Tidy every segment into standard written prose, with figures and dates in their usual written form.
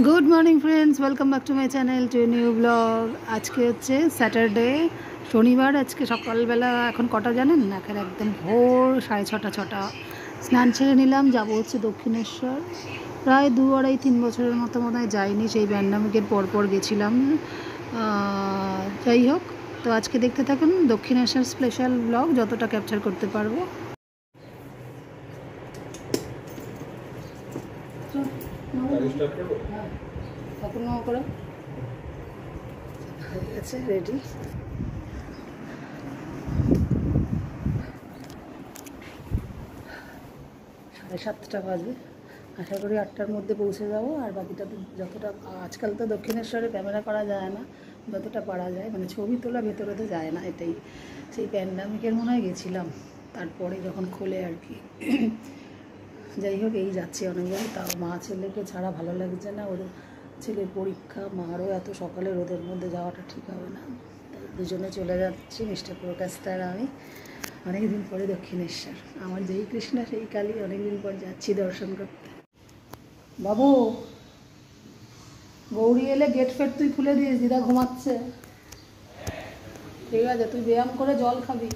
Good morning friends, welcome back to my channel to new blog. আজকে হচ্ছে Saturday, শনিবার। আজকে সকালবেলা এখন কটা জানেন? এখন একদম ভোর 6:30 স্নান ছেড়ে নিলাম, যাব হচ্ছে দক্ষিণেশ্বর। প্রায় 2-2.5-3 বছরের মতো মনে হয় যাইনি, সেই প্যান্ডামিকের পরপর গেছিলাম। যাই হোক, তো আজকে দেখতে থাকুন দক্ষিণেশ্বর স্পেশাল ব্লগ, যতটা ক্যাপচার করতে পারবো। রেডি। 7:30 বাজে, আশা করি 8টার মধ্যে পৌঁছে যাবো। আর বাকিটা যতটা, আজকাল তো দক্ষিণেশ্বরে ক্যামেরা করা যায় না, যতটা পারা যায়, মানে ছবি তোলা ভেতরে তো যায় না। এটাই সেই প্যান্ডামিকের মনে হয় গেছিলাম, তারপরে যখন খোলে আর কি। যাই হোক, এই যাচ্ছি অনেকবার, তাও মা ছেলেকে ছাড়া ভালো লাগছে না। ওদের ছেলের পরীক্ষা, মারও এত সকালে রোদের মধ্যে যাওয়াটা ঠিক হবে না। তাই দুজনে চলে যাচ্ছি, মিস্টার প্রকাশটা আর আমি। অনেকদিন পরে দক্ষিণেশ্বর, আমার যেই কৃষ্ণা সেই কালী, অনেকদিন পর যাচ্ছি দর্শন করতে। বাবু, গৌরী এলে গেট ফেট তুই খুলে দিস, দিদা ঘুমাচ্ছে। ঠিক আছে, তুই ব্যায়াম করে জল খাবি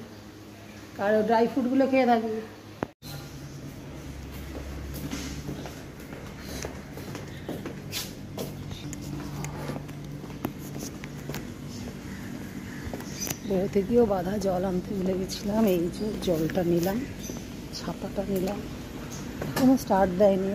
আর ড্রাই ফ্রুটগুলো খেয়ে থাকবি। বেরো থেকেও বাধা, জল আনতে ভুলে গেছিলাম। এই যে জলটা নিলাম, ছাতাটা নিলাম, কোনো স্টার্ট দেয়নি।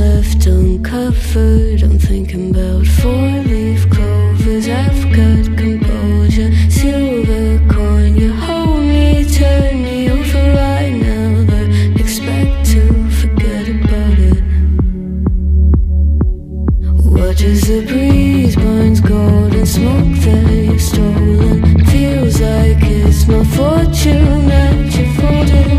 Left uncovered, I'm thinking about four-leaf clovers. I've got composure, silver coin. You hold me, turn me over right now, but expect to forget about it. Watches the breeze, burns gold and smoke that you've stolen. Feels like it's my fortune that you're folding.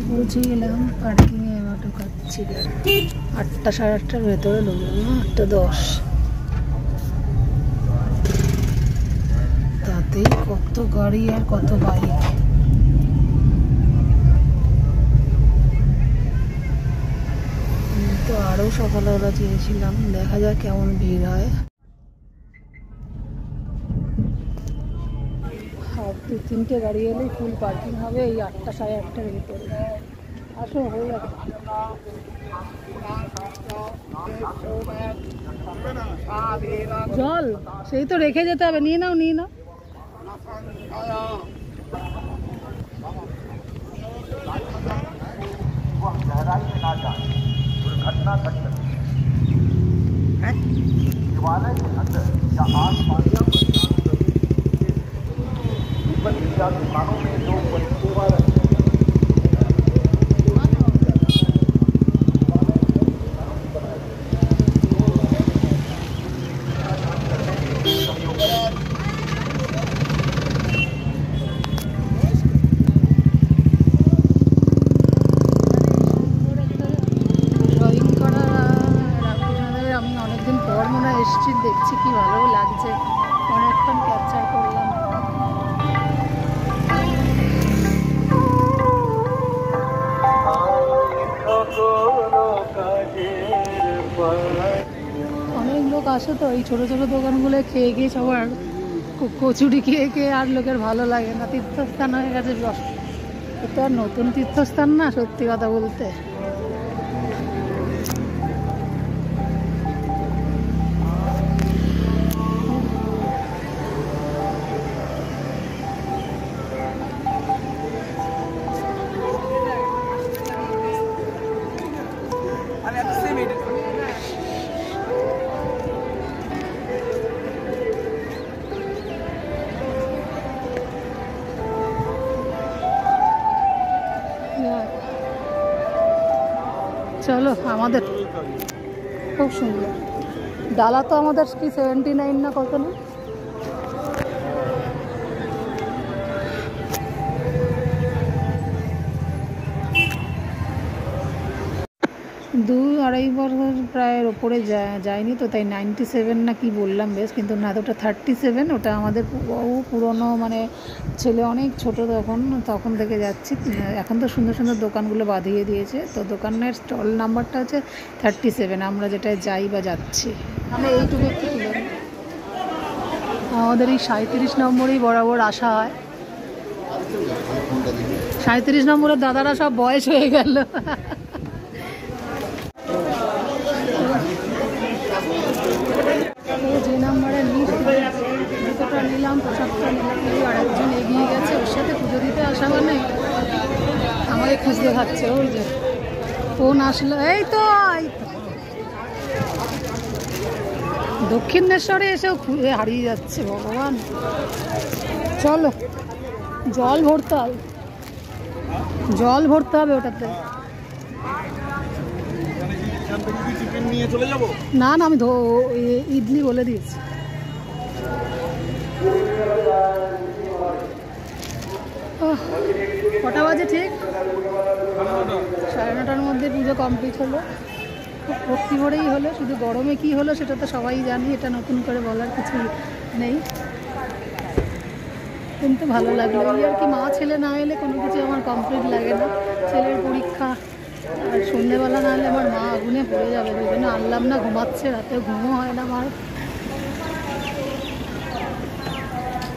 পৌঁছে গেলাম পার্কিংয়ে, auto খাচ্ছি। 8টা 8:30 ভেতরে ঢুকলাম না, 8:10। তাতেই কত গাড়ি আর কত বাইক। তো আরও সকালবেলা চেয়েছিলাম, দেখা যাক কেমন ভিড় হয়। আর 2-3টে গাড়ি এলেই ফুল পার্কিং হবে এই 8টা 8:30-এর ভিতরে। আসো, হয়ে যাবে। জল সেই তো রেখে যেতে হবে, নিয়ে নাও নিয়ে নাও। दुकानों में जो परिवार ড্রয়িং করা রামকৃষ্ণদেবের আমি অনেকদিন পর মনে হয় এসেছি, দেখছি কি ভালো লাগছে। অনেকক্ষণ ক্যাপচার করলাম। অনেক লোক আসে তো এই ছোটো ছোটো দোকানগুলো খেয়ে গিয়ে সবার কচুরি খেয়ে খেয়ে আর লোকের ভালো লাগে না, তীর্থস্থান হয়ে গেছে। এটা আর নতুন তীর্থস্থান না, সত্যি কথা বলতে। চলো, আমাদের খুব সুন্দর ডালা তো আমাদের কি 79 না কত না? আড়াই বছর প্রায় ওপরে যায়নি তো, তাই 97 না কি বললাম বেশ, কিন্তু না, ওটা 37। ওটা আমাদের পুরনো, মানে ছেলে অনেক ছোট তখন থেকে যাচ্ছি। এখন তো সুন্দর সুন্দর দোকানগুলো বাঁধিয়ে দিয়েছে, তো দোকানের স্টল নাম্বারটা হচ্ছে 37, আমরা যেটায় যাই বা যাচ্ছি। আমি এইটুকু একটু তুলে, আমাদের এই 37 নম্বরেই বরাবর আসা হয়। 37 নম্বরের দাদারা সব বয়স হয়ে গেল। যে নাম্বারে জুতোটা নিলাম, প্রসাদটা নিলাম, আর একজন এগিয়ে গেছে, ওর সাথে পুজো দিতে আসা মানে আমাকে খুঁজতে খাচ্ছে। ওই যে ফোন আসলো, এই তো দক্ষিণেশ্বরে এসেও হারিয়ে যাচ্ছে, ভগবান। চলো, জল ভরতে হবে ওটাতে। না না, আমি ইডলি বলে দিয়েছি। কটা বাজে ঠিক? 9:30-র মধ্যে পুজো কমপ্লিট হলো। খুব ভক্তি ভরেই হলো, শুধু গরমে কি হলো সেটা তো সবাই জানি, এটা নতুন করে বলার কিছু নেই, কিন্তু ভালো লাগলো। এই আর কি, মা ছেলে না এলে কোনো কিছু আমার কমপ্লিট লাগে না। ছেলের পরীক্ষা, আর সন্ধ্যেবেলা না হলে আমার মা আগুনে পড়ে যাবে, ওই জন্য আনলাম না। ঘুমাচ্ছে, রাতে ঘুমও হয় না আমার।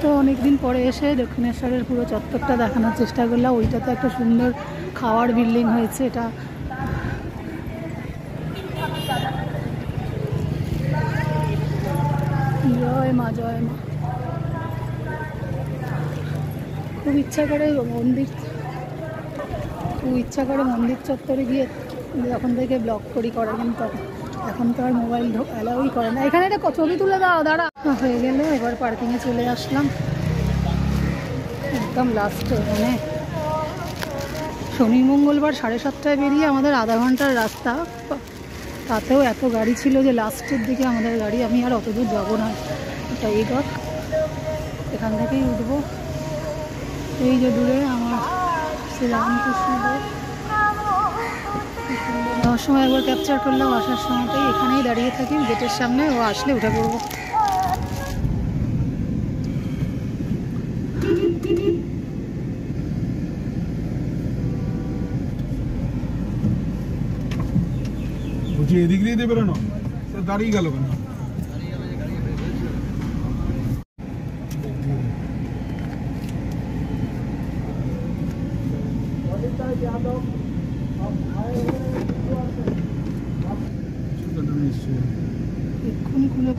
তো অনেকদিন পরে এসে দক্ষিণেশ্বরের পুরো চত্বরটা দেখানোর চেষ্টা করলাম। ওইটাতে একটা সুন্দর খাওয়ার বিল্ডিং হয়েছে, এটা জয় মা, জয় মা। খুব ইচ্ছা করে মন্দির চত্বরে গিয়ে যখন থেকে ব্লগ করা, কিন্তু এখন তো আর মোবাইল অ্যালাউই করে না। এখানে একটা ছবি তুলে দাও, দাঁড়া। হয়ে গেল, এবার পার্কিংয়ে চলে আসলাম একদম লাস্টে। মানে শনি মঙ্গলবার 7:30টায় বেরিয়ে আমাদের আধা ঘন্টার রাস্তা, তাতেও এত গাড়ি ছিল যে লাস্টের দিকে আমাদের গাড়ি। আমি আর অত দূর যাবো না, এটা এই ঘর, এখান থেকেই উঠবো। এই যে দূরে আমার শ্রীরামকৃষ্ণ যাওয়ার সময় একবার ক্যাপচার করলাম, আসার সময়টাই এখানেই দাঁড়িয়ে থাকি গেটের সামনে, ও আসলে উঠে পড়বো। এদিক দিয়ে দেবে না, দাঁড়িয়ে গেল কেন? এক্ষুনি খুলে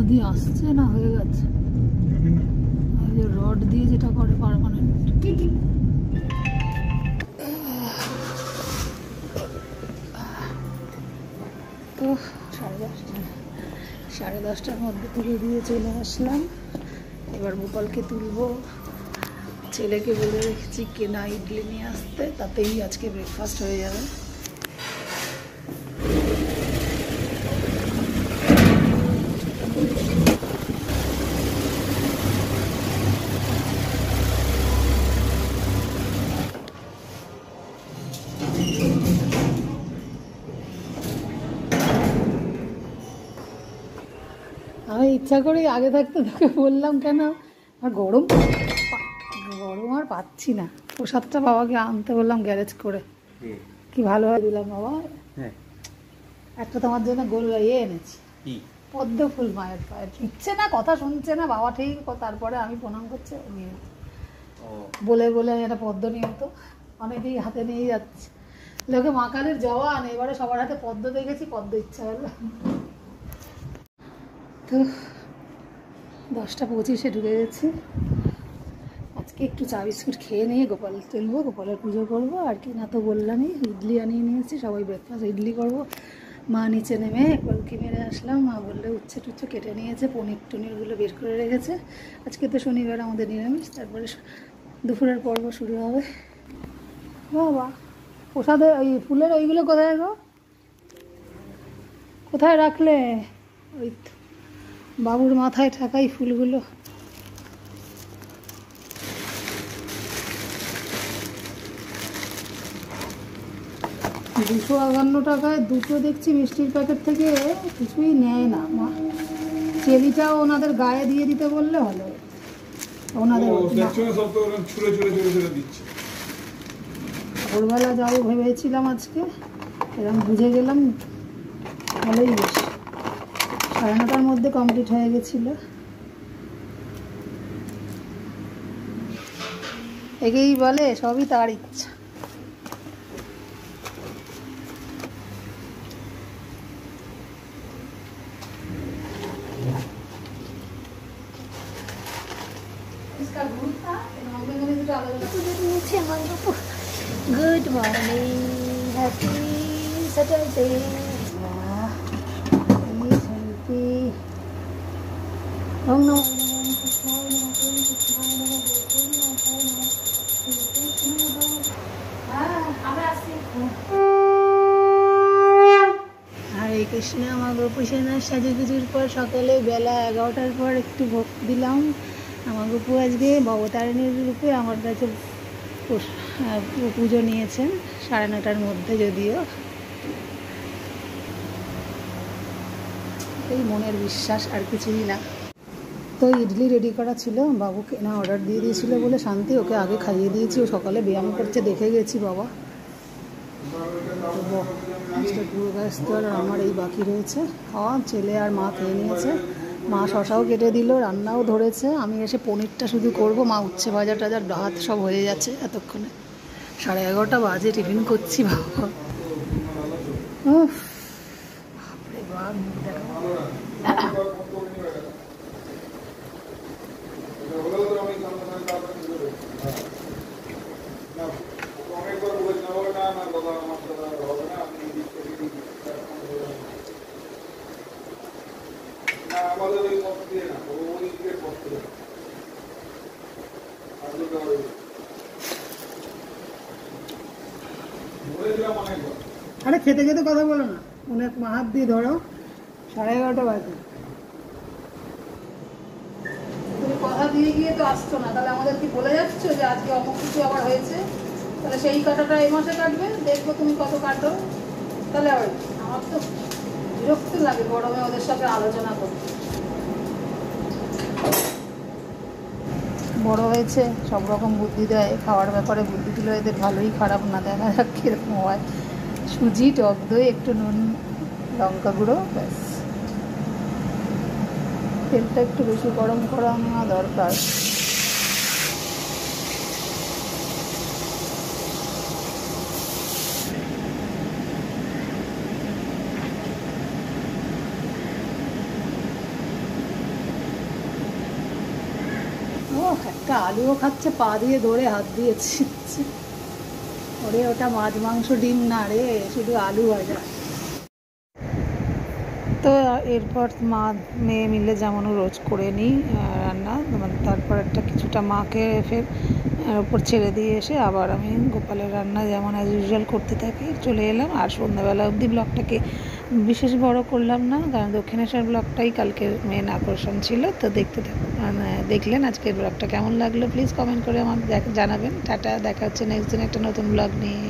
দিয়ে আসছে না, হয়ে গেছে রড দিয়ে যেটা করে পার্মানেন্ট। তো 10:30টার মধ্যে তুলে দিয়ে চলে আসলাম। এবার গোপালকে তুলবো, ছেলেকে বলে রেখেছি কেনা ইডলি নিয়ে আসতে, তাতেই আজকে ব্রেকফাস্ট হয়ে যাবে। আমি ইচ্ছা করে আগে থাকতে তোকে বললাম কেন, আর গরম আর পাচ্ছি না। প্রসাদটা বাবাকে আনতে বললাম গ্যারেজ করে, কি ভালো হয় দিলাম বাবা। একটা তোমার জন্য গোল ইয়ে এনেছি, পদ্ম ফুল মায়ের পায়ের, ইচ্ছে না, কথা শুনছে না বাবা ঠিক, তারপরে আমি প্রণাম করছে নিয়ে বলে বলে আমি একটা পদ্ম নিয়ে তো অনেকেই হাতে নিয়ে যাচ্ছে, লোকে মা কালীর জবা আনে, এবারে সবার হাতে পদ্ম দেখেছি, পদ্ম ইচ্ছা হলো। তো 10:25 ঢুকে গেছি। আজকে একটু চা বিস্কুট খেয়ে নিয়ে গোপাল তুলবো, গোপালের পুজো করবো আর কি, না তো বললামই ইডলি আনিয়ে নিয়েছি, সবাই ব্রেকফাস্ট ইডলি করবো। মা নিচে নেমে কলকি মেরে আসলাম, মা বললে উচ্ছে টুচ্ছে কেটে নিয়েছে, পনির টনিরগুলো বের করে রেখেছে। আজকে তো শনিবার আমাদের নিরামিষ, তারপরে দুপুরের পর্ব শুরু হবে। বাবা প্রসাদে ওই ফুলের ওইগুলো কোথায় গো, কোথায় রাখলে? ওই বাবুর মাথায় ঠাকাই ফুলগুলো। $251 দুটো দেখছি মিষ্টির প্যাকেট থেকে, কিছুই নেয় না মা। চেলিটাও ওনাদের গায়ে দিয়ে দিতে বললে হলো, ওনাদের ভোরবেলা যাবো ভেবেছিলাম আজকে, এরকম বুঝে গেলাম ভালোই বেশ। 9:30টার মধ্যে কমপ্লিট হয়ে গেছিলো। একেই বলে সবই তার ইচ্ছা। Good morning, happy Saturday. Please happy. Om Namo হরে কৃষ্ণ। আমার গোপুসেনার সাজুগুজুর পর সকালে বেলা 11টার পর একটু ভোগ দিলাম। আমার গপু আজকে ভবতারিণীর রূপে আমার কাছে পুজো নিয়েছেন 9:30টার মধ্যে, যদিও এই মনের বিশ্বাস আর কিছুই না। তো ইডলি রেডি করা ছিল, বাবুকে না অর্ডার দিয়ে দিয়েছিল বলে শান্তি, ওকে আগে খাইয়ে দিয়েছি, ও সকালে ব্যায়াম করছে দেখে গেছি বাবা। পুরো ব্যস্ত, আর আমার এই বাকি রয়েছে খাওয়া। ছেলে আর মা খেয়ে নিয়েছে, মা শশাও কেটে দিল, রান্নাও ধরেছে। আমি এসে পনিরটা শুধু করব, মা উচ্ছে ভাজা টাজার ভাত সব হয়ে যাচ্ছে এতক্ষণে। 11:30 বাজে, টিফিন করছি বাবা। বাপরে বাপ, আরে খেতে খেতে কথা বলো না, অনেক হাত দিয়ে ধরো। 11:30 বাজে, তুমি কথা দিয়ে গিয়ে তো আসছো না, তাহলে আমাদের কি বলে যাচ্ছ যে আজকে অমুক কিছু আবার হয়েছে, তাহলে সেই কাটাটা এই মাসে কাটবে, দেখবো তুমি কত কাটো। তাহলে আবার আমার তো বিরক্ত লাগে গরমে ওদের সাথে আলোচনা করতে। বড় হয়েছে, সব রকম বুদ্ধি দেয়, খাওয়ার ব্যাপারে বুদ্ধি দিল এদের ভালোই খারাপ না, দেখা যাক কীরকম হয়। সুজি, টক দই, একটু নুন, লঙ্কা গুঁড়ো, ব্যাস। তেলটা একটু বেশি গরম করা নেওয়া দরকার। একটা আলুও খাচ্ছে, পা দিয়ে ধরে হাত দিয়ে ছিটছে। ওরে ওটা মাছ মাংস ডিম না রে, শুধু আলু ভাজা। তো এরপর মা মেয়ে মিলে যেমন রোজ করে নিই রান্না, তারপর একটা কিছুটা মাকে ফের ওপর ছেড়ে দিয়ে এসে আবার আমি গোপালের রান্না যেমন অ্যাজ ইউজুয়াল করতে থাকি, চলে এলাম। আর সন্ধ্যাবেলা অবধি ব্লগটাকে বিশেষ বড় করলাম না, কারণ দক্ষিণেশ্বর ব্লগটাই কালকের মেন আকর্ষণ ছিল। তো দেখলেন আজকের ব্লগটা কেমন লাগলো প্লিজ কমেন্ট করে আমার জানাবেন। টাটা, দেখা হচ্ছে নেক্সট দিন একটা নতুন ব্লগ নিয়ে।